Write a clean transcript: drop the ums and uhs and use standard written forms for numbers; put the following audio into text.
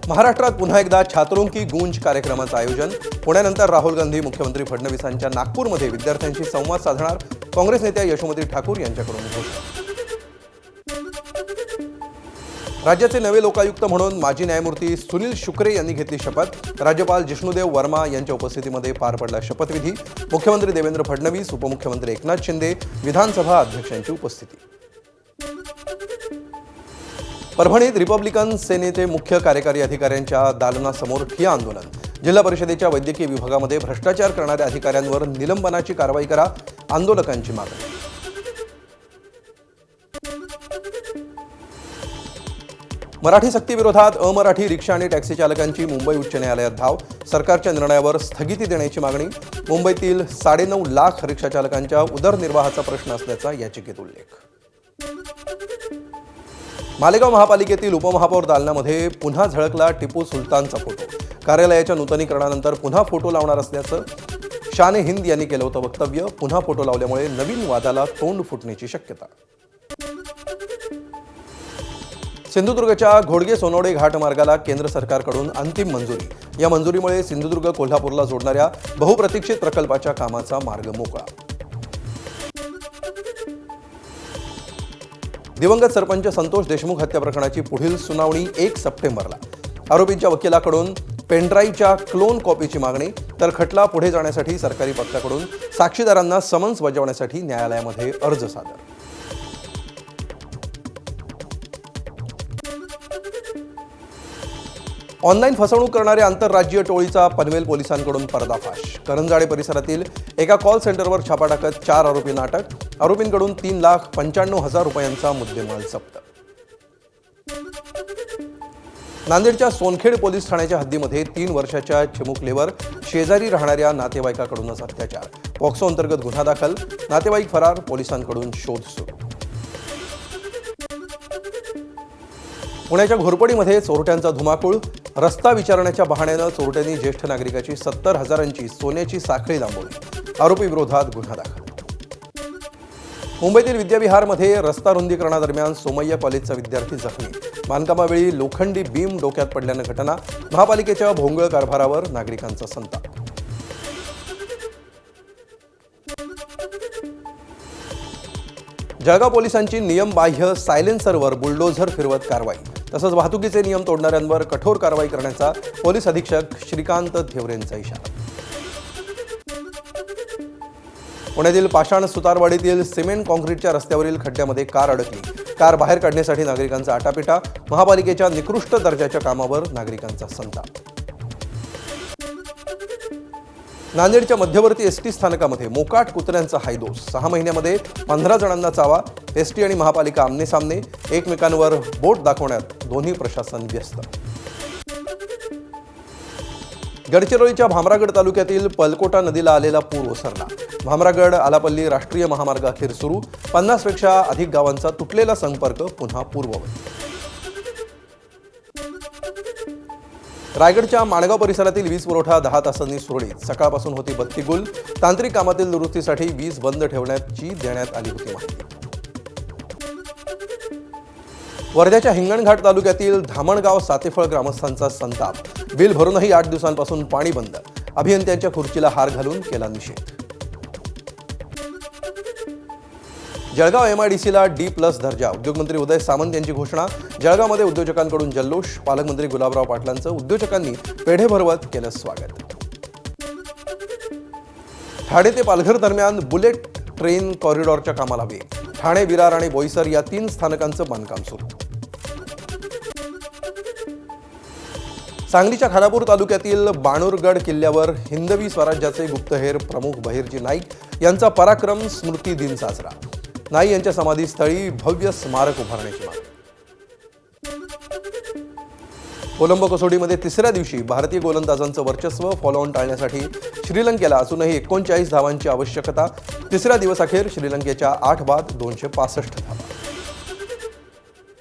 महाराष्ट्रात पुन्हा एकदा छात्रों की गूंज कार्यक्रमाचं आयोजन। पुण्यानंतर राहुल गांधी मुख्यमंत्री फडणवीसांच्या नागपूरमध्ये विद्यार्थ्यांशी संवाद साधणार। काँग्रेस नेत्या यशोमती ठाकूर यांच्याकडून घोषणा। राज्याचे नवे लोकायुक्त म्हणून माजी न्यायमूर्ती सुनील शुक्रे यांनी घेतली शपथ। राज्यपाल जिष्णुदेव वर्मा यांच्या उपस्थितीमध्ये पार पडला शपथविधी। मुख्यमंत्री देवेंद्र फडणवीस, उपमुख्यमंत्री एकनाथ शिंदे, विधानसभा अध्यक्षांची उपस्थिती। परभणीत रिपब्लिकन सेनेचे मुख्य कार्यकारी अधिकाऱ्यांच्या दालनासमोर ठिय्या आंदोलन। जिल्हा परिषदेच्या वैद्यकीय विभागामध्ये भ्रष्टाचार करणाऱ्या अधिकाऱ्यांवर निलंबनाची कारवाई करा, आंदोलकांची मागणी। मराठी सक्तीविरोधात अमराठी रिक्षा आणि टॅक्सी चालकांची मुंबई उच्च न्यायालयात धाव। सरकारच्या निर्णयावर स्थगिती देण्याची मागणी। मुंबईतील 9.5 लाख रिक्षा चालकांच्या उदरनिर्वाहाचा प्रश्न असल्याचा याचिकेत उल्लेख। मालेगाव महापालिकेतील उपमहापौर दालनामध्ये पुन्हा झळकला टिपू सुलतानचा फोटो। कार्यालयाच्या नूतनीकरणानंतर पुन्हा फोटो लावणार असल्याचं शान हिंद यांनी केलं होतं वक्तव्य। पुन्हा फोटो लावल्यामुळे नवीन वादाला तोंड फुटण्याची शक्यता। सिंधुदुर्गच्या घोडगे सोनवडे घाट मार्गाला केंद्र सरकारकडून अंतिम मंजुरी। या मंजुरीमुळे सिंधुदुर्ग कोल्हापूरला जोडणाऱ्या बहुप्रतीक्षित प्रकल्पाच्या कामाचा मार्ग मोकळा। दिवंगत सरपंच संतोष देशमुख हत्या प्रकरणाची पुढील सुनावणी 1 सप्टेंबरला। आरोपींच्या वकिलाकडून पेनड्राईव्हच्या क्लोन कॉपीची मागणी, तर खटला पुढे जाण्यासाठी सरकारी पक्षाकडून साक्षीदारांना समन्स बजावण्यासाठी न्यायालयामध्ये अर्ज सादर। ऑनलाईन फसवणूक करणाऱ्या आंतरराज्यीय टोळीचा पनवेल पोलिसांकडून पर्दाफाश। करंजाडे परिसरातील एका कॉल सेंटरवर छापा टाकत 4 आरोपींना अटक। आरोपींकडून 3,95,000 रुपयांचा मुद्देमाल जप्त। नांदेडच्या सोनखेड पोलीस ठाण्याच्या हद्दीमध्ये 3 वर्षाच्या चिमुकलेवर शेजारी राहणाऱ्या नातेवाईकाकडूनच अत्याचार। पॉक्सो अंतर्गत गुन्हा दाखल, नातेवाईक फरार, पोलिसांकडून शोध सुरू। पुण्याच्या घोरपडीमध्ये चोरट्यांचा धुमाकूळ। रस्ता विचारण्याच्या बहाण्यानं चोरट्यांनी ज्येष्ठ नागरिकाची 70,000ची सोन्याची साखळी लांबवली। आरोपी विरोधात गुन्हा दाखल। मुंबईतील विद्याविहारमध्ये रस्ता रुंदीकरणादरम्यान सोमय्या कॉलेजचा विद्यार्थी जखमी। बांधकामावेळी लोखंडी बीम डोक्यात पडल्यानं घटना। महापालिकेच्या भोंगळ कारभारावर नागरिकांचा संताप। जळगाव पोलिसांची नियमबाह्य सायलेन्सरवर बुलडोझर फिरवत कारवाई। तसंच वाहतुकीचे नियम तोडणाऱ्यांवर कठोर कारवाई करण्याचा पोलीस अधीक्षक श्रीकांत धेवरेंचा इशारा। पुण्यातील पाषाण सुतारवाडीतील सिमेंट कॉन्क्रीटच्या रस्त्यावरील खड्ड्यामध्ये कार अडकली। कार बाहेर काढण्यासाठी नागरिकांचा आटापिटा। महापालिकेच्या निकृष्ट दर्जाच्या कामावर नागरिकांचा संताप। नांदेडच्या मध्यवर्ती एसटी स्थानकामध्ये मोकाट कुत्र्यांचा हायदोस। 6 महिन्यामध्ये 15 जणांना चावा। एसटी आणि महापालिका आमनेसामने, एकमेकांवर बोट दाखवण्यात दोन्ही प्रशासन व्यस्त। गडचिरोलीच्या भामरागड तालुक्यातील पलकोटा नदीला आलेला पूर ओसरला। भामरागड आलापल्ली राष्ट्रीय महामार्ग अखेर सुरू। 50 पेक्षा अधिक गावांचा तुटलेला संपर्क पुन्हा पूर्ववत। रायगडच्या माणगाव परिसरातील वीज पुरवठा 10 तासांनी सुरळीत। सकाळपासून होती बत्ती गुल। तांत्रिक कामातील दुरुस्तीसाठी वीज बंद ठेवण्याची देण्यात आली होती माहिती। वर्ध्याच्या हिंगणघाट तालुक्यातील धामणगाव सातेफळ ग्रामस्थांचा संताप। बिल भरूनही 8 दिवसांपासून पाणी बंद। अभियंत्यांच्या खुर्चीला हार घालून केला निषेध। जळगाव MIDCला D+ दर्जा। उद्योगमंत्री उदय सामंत यांची घोषणा। जळगावमध्ये उद्योजकांकडून जल्लोष। पालकमंत्री गुलाबराव पाटलांचं उद्योजकांनी पेढे भरवत केलं स्वागत। ठाणे ते पालघर दरम्यान बुलेट ट्रेन कॉरिडॉरच्या कामाला वेग। ठाणे, विरार आणि बोईसर या 3 स्थानकांचं बांधकाम सुरू। सांगलीच्या खानापूर तालुक्यातील बाणूरगड किल्ल्यावर हिंदवी स्वराज्याचे गुप्तहेर प्रमुख बहिर्जी नाईक यांचा पराक्रम स्मृती दिन साजरा। नाईक यांच्या समाधीस्थळी भव्य स्मारक उभारण्याची मागणी। कोलंबो कसोटीमध्ये 3ऱ्या दिवशी भारतीय गोलंदाजांचं वर्चस्व। फॉलोऑन टाळण्यासाठी श्रीलंकेला अजूनही 39 धावांची आवश्यकता। 3ऱ्या दिवसाअखेर श्रीलंकेच्या 8 बाद 265 धावा।